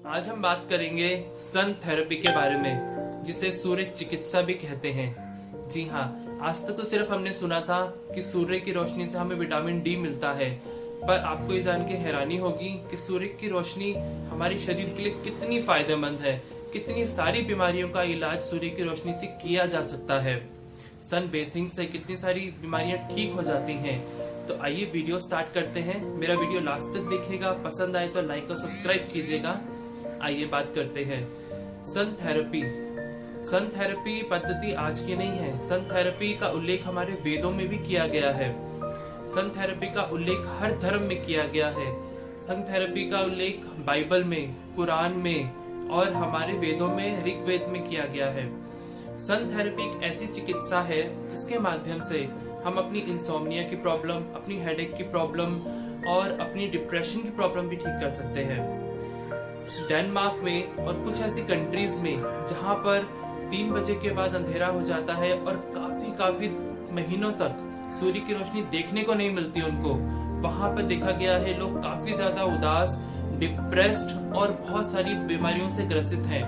आज हम बात करेंगे सन थेरेपी के बारे में, जिसे सूर्य चिकित्सा भी कहते हैं। जी हाँ, आज तक तो सिर्फ हमने सुना था कि सूर्य की रोशनी से हमें विटामिन डी मिलता है, पर आपको ये जान के हैरानी होगी कि सूर्य की रोशनी हमारे शरीर के लिए कितनी फायदेमंद है। कितनी सारी बीमारियों का इलाज सूर्य की रोशनी से किया जा सकता है। सन बेथिंग से कितनी सारी बीमारियां ठीक हो जाती हैं। तो आइए वीडियो स्टार्ट करते हैं। मेरा वीडियो लास्ट तक देखिएगा, पसंद आए तो लाइक और सब्सक्राइब कीजिएगा। आइए बात करते हैं सन थेरेपी। सन थेरेपी पद्धति आज की नहीं है। सन थेरेपी का उल्लेख हमारे वेदों में भी किया गया है। सन थेरेपी का उल्लेख हर धर्म में किया गया है। सन थेरेपी का उल्लेख बाइबल में, कुरान में और हमारे वेदों में, ऋग्वेद में किया गया है। सन थेरेपी एक ऐसी चिकित्सा है जिसके माध्यम से हम अपनी इंसोम्निया की प्रॉब्लम, अपनी हेडेक की प्रॉब्लम और अपनी डिप्रेशन की प्रॉब्लम भी ठीक कर सकते हैं। डेनमार्क में और कुछ ऐसी कंट्रीज में जहां पर 3 बजे के बाद अंधेरा हो जाता है और काफी महीनों तक सूर्य की रोशनी देखने को नहीं मिलती उनको, वहां पर देखा गया है लोग काफी ज्यादा उदास, डिप्रेस्ड और बहुत सारी बीमारियों से ग्रसित हैं।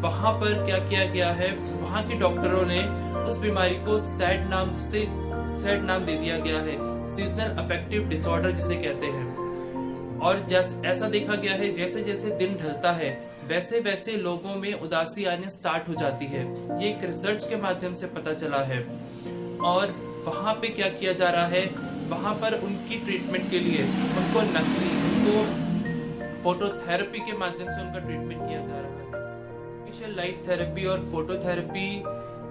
वहां पर क्या किया गया है, वहां के डॉक्टरों ने उस बीमारी को सैड नाम दे दिया गया है, सीजनल अफेक्टिव डिसऑर्डर जिसे कहते हैं। और ऐसा देखा गया है जैसे जैसे दिन ढलता है वैसे वैसे लोगों में उदासी आने स्टार्ट हो जाती है। ये एक रिसर्च के माध्यम से पता चला है। और वहां पे क्या किया जा रहा है, वहां पर उनकी ट्रीटमेंट के लिए उनको फोटोथेरेपी के माध्यम से उनका ट्रीटमेंट किया जा रहा है। आर्टिफिशियल लाइट थेरेपी और फोटोथेरेपी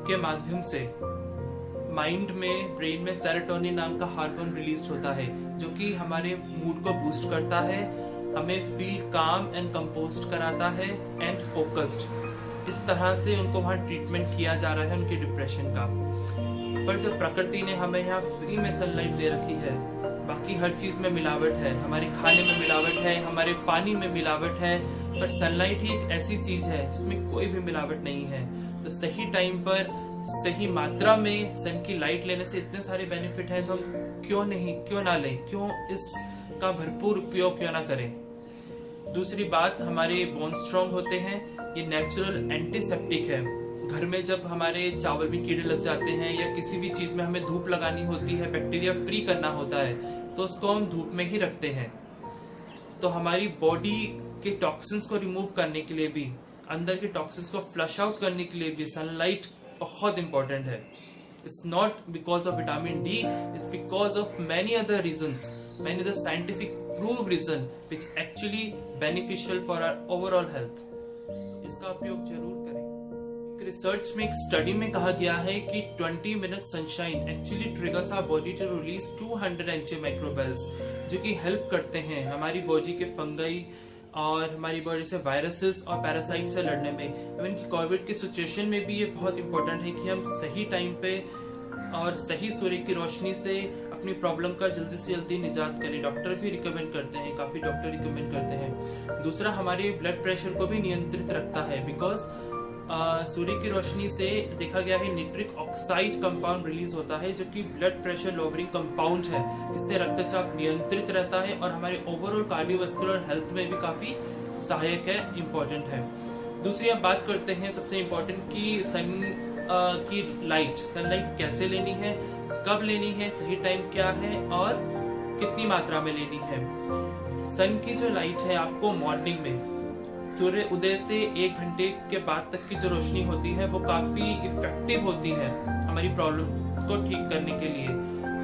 के माध्यम से माइंड में, ब्रेन में सेरोटोनिन नाम का हार्मोन रिलीज होता है, जो कि हमारे मूड को बूस्ट करता है, हमें फील काम एंड कंपोस्ट कराता है एंड फोकस्ड। इस तरह से उनको वहाँ ट्रीटमेंट किया जा रहा है उनके डिप्रेशन का। पर जब प्रकृति ने हमें यहाँ फ्री में सनलाइट दे रखी है, बाकी हर चीज में मिलावट है, हमारे खाने में मिलावट है, हमारे पानी में मिलावट है, पर सनलाइट ही एक ऐसी चीज है जिसमें कोई भी मिलावट नहीं है। तो सही टाइम पर, सही मात्रा में सन की लाइट लेने से इतने सारे बेनिफिट हैं, तो हम क्यों ना लें, क्यों इसका भरपूर उपयोग क्यों ना करें। दूसरी बात, हमारे बोन स्ट्रॉन्ग होते हैं। ये नेचुरल एंटीसेप्टिक है। घर में जब हमारे चावल में कीड़े लग जाते हैं या किसी भी चीज में हमें धूप लगानी होती है, बैक्टीरिया फ्री करना होता है, तो उसको हम धूप में ही रखते हैं। तो हमारी बॉडी के टॉक्सिन्स को रिमूव करने के लिए भी, अंदर के टॉक्सिन्स को फ्लश आउट करने के लिए भी सनलाइट बहुत इंपॉर्टेंट है। It's not because of vitamin D, it's because of many other reasons, many other scientific proved reason which actually beneficial for our overall health. इसका उपयोग जरूर करें। एक रिसर्च में, एक स्टडी में कहा गया है कि 20 minute sunshine actually triggers our body to release 200 anti microbials, जो कि हेल्प करते हैं हमारी बॉडी के फंगाई और हमारी बॉडी से वायरसेस और पैरासाइट से लड़ने में। इवन कि कोविड की सिचुएशन में भी ये बहुत इंपॉर्टेंट है कि हम सही टाइम पे और सही सूर्य की रोशनी से अपनी प्रॉब्लम का जल्दी से जल्दी निजात करें। डॉक्टर भी रिकमेंड करते हैं, काफी डॉक्टर रिकमेंड करते हैं। दूसरा, हमारे ब्लड प्रेशर को भी नियंत्रित रखता है, बिकॉज सूर्य की रोशनी से देखा गया है निट्रिक ऑक्साइड कंपाउंड रिलीज होता है, जो कि ब्लड प्रेशर लोअरिंग कंपाउंड है। इससे रक्तचाप नियंत्रित रहता है और हमारे ओवरऑल कार्डियोवास्कुलर हेल्थ में भी काफी सहायक है, इम्पोर्टेंट है। दूसरी अब बात करते हैं सबसे इम्पोर्टेंट की सनलाइट कैसे लेनी है, कब लेनी है, सही टाइम क्या है और कितनी मात्रा में लेनी है। सन की जो लाइट है, आपको मॉर्निंग में सूर्य उदय से 1 घंटे के बाद तक की जो रोशनी होती है वो काफी इफेक्टिव होती है हमारी प्रॉब्लम्स को ठीक करने के लिए।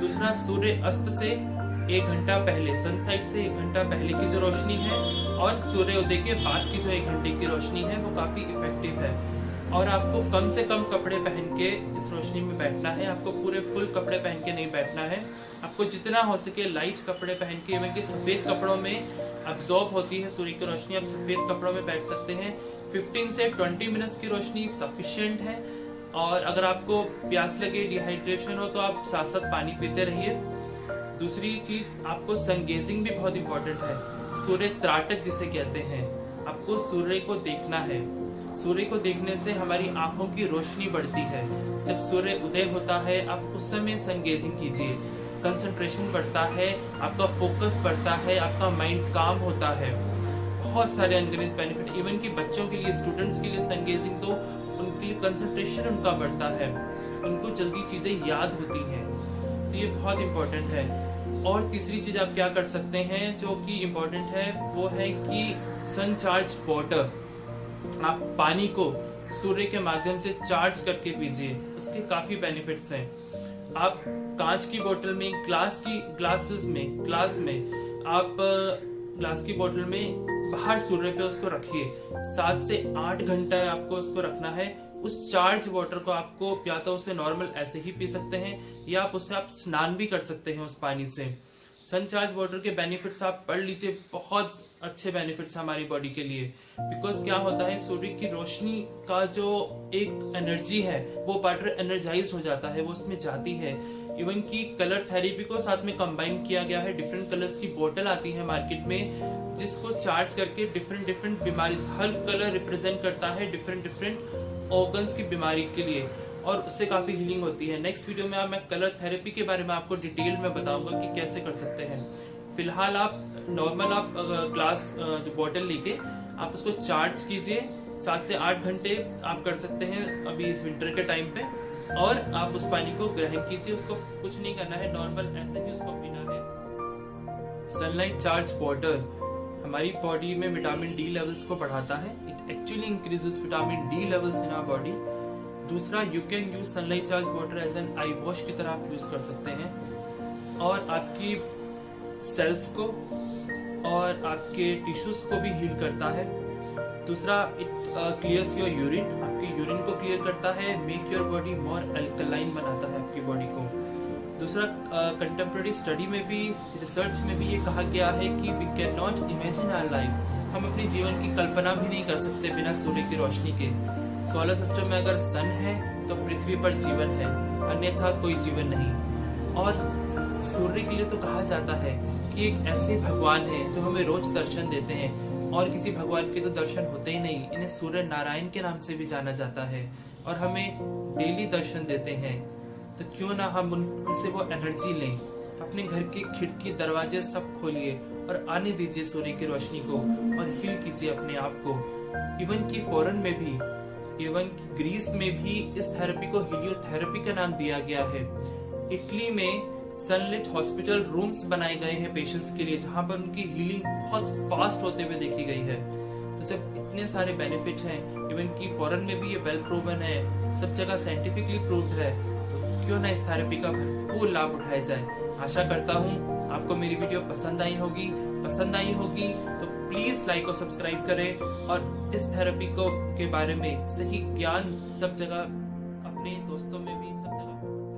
दूसरा, सूर्य अस्त से 1 घंटा पहले, सनसेट से 1 घंटा पहले की जो रोशनी है और सूर्य उदय के बाद की जो 1 घंटे की रोशनी है वो काफी इफेक्टिव है। और आपको कम से कम कपड़े पहन के इस रोशनी में बैठना है। आपको पूरे फुल कपड़े पहन के नहीं बैठना है। आपको जितना हो सके लाइट कपड़े पहन के, इवन कि सफेद कपड़ों में अब्जॉर्ब होती है सूर्य की रोशनी, आप सफेद कपड़ों में बैठ सकते हैं। 15 से 20 मिनट्स की रोशनी सफिशिएंट है। और अगर आपको प्यास लगे, डिहाइड्रेशन हो, तो आप साथ साथ पानी पीते रहिए। दूसरी चीज, आपको सनगेजिंग भी बहुत इंपॉर्टेंट है। सूर्य त्राटक जिसे कहते हैं, आपको सूर्य को देखना है। सूर्य को देखने से हमारी आंखों की रोशनी बढ़ती है। जब सूर्य उदय होता है, आप उस समय सनगेजिंग कीजिए। कंसंट्रेशन बढ़ता है, आपका फोकस बढ़ता है, आपका माइंड काम होता है। बहुत सारे अनगिनत बेनिफिट, इवन कि बच्चों के लिए, स्टूडेंट्स के लिए सन गेजिंग तो उनके लिए कंसंट्रेशन उनका बढ़ता है, उनको जल्दी चीजें याद होती हैं, तो ये बहुत इंपॉर्टेंट है। और तीसरी चीज आप क्या कर सकते हैं जो कि इम्पोर्टेंट है, वो है कि सन चार्ज वाटर, आप पानी को सूर्य के माध्यम से चार्ज करके पीजिए, उसके काफी बेनिफिट्स हैं। आप कांच की बोतल में, ग्लास की बोतल में बाहर सूर्य पे उसको रखिए, 7 से 8 घंटा आपको उसको रखना है। उस चार्ज वाटर को आपको या तो उसे नॉर्मल ऐसे ही पी सकते हैं, या आप उससे आप स्नान भी कर सकते हैं उस पानी से। सन चार्ज वाटर के बेनिफिट्स आप पढ़ लीजिए, बहुत अच्छे बेनिफिट्स हमारी बॉडी के लिए। बिकॉज क्या होता है, सूर्य की रोशनी का जो एक एनर्जी है वो पार्ट एनर्जाइज हो जाता है, वो उसमें जाती है। इवन की कलर थेरेपी को साथ में कंबाइन किया गया है। डिफरेंट कलर्स की बोतल आती है मार्केट में, जिसको चार्ज करके डिफरेंट बीमारी, हर कलर रिप्रेजेंट करता है डिफरेंट ऑर्गन्स की बीमारी के लिए, और उससे काफी हीलिंग होती है। नेक्स्ट वीडियो में मैं कलर थेरेपी के बारे में आपको डिटेल में बताऊंगा कि कैसे कर सकते हैं। फिलहाल आप नॉर्मल ग्लास जो बोतल लेके आप उसको चार्ज कीजिए, 7 से 8 घंटे आप कर सकते हैं अभी इस विंटर के टाइम पे, और आप उस पानी को ग्रहण कीजिए। उसको कुछ नहीं करना है, नॉर्मल ऐसे ही उसको पीना है। सनलाइट चार्ज वाटर हमारी बॉडी में विटामिन डी लेवल्स को बढ़ाता है। It actually increases vitamin D levels in our body. दूसरा, you can use sunlight charge water as an eye wash की तरह आप यूज कर सकते हैं, और आपकी सेल्स को और आपके टिश्यूज को भी हील करता है। दूसरा, इट क्लियर्स योर यूरिन, आपकी यूरिन को क्लियर करता है, make your body more alkaline बनाता है आपकी बॉडी को। दूसरा, कंटेम्प्रेरी स्टडी में भी, रिसर्च में भी ये कहा गया है कि we can not imagine our life, हम अपने जीवन की कल्पना भी नहीं कर सकते बिना सूर्य की रोशनी के। सोलर सिस्टम में अगर सन है तो पृथ्वी पर जीवन है, अन्यथा कोई जीवन नहीं। और सूर्य के लिए तो कहा जाता है कि एक ऐसे भगवान है जो हमें रोज दर्शन देते हैं, और किसी भगवान के तो दर्शन होते ही नहीं, इन्हें सूर्य नारायण के नाम से भी जाना जाता है, और हमें डेली दर्शन देते हैं। तो क्यों ना हम उनसे वो एनर्जी लें। अपने घर की खिड़की, दरवाजे सब खोलिए और आने दीजिए सूर्य की रोशनी को, और हील कीजिए अपने आप को। इवन की फॉरेन में भी, इवन ग्रीस में भी इस थेरेपी को हीलियोथेरेपी का नाम दिया गया है। इटली में सनलाइट हॉस्पिटल रूम्स बनाए गए हैं पेशेंट्स के लिए, जहां पर उनकी हीलिंग बहुत फास्ट होते हुए देखी गई है। तो जब इतने सारे बेनिफिट हैं, इवन की फॉरेन में भी ये वेल प्रूवन है, सब जगह साइंटिफिकली प्रूव्ड है, तो क्यों ना इस थेरेपी का भरपूर लाभ उठाया जाए। आशा करता हूँ आपको मेरी वीडियो पसंद आई होगी तो प्लीज लाइक और सब्सक्राइब करें, और इस थेरेपी के बारे में सही ज्ञान सब जगह अपने दोस्तों में भी सब जगह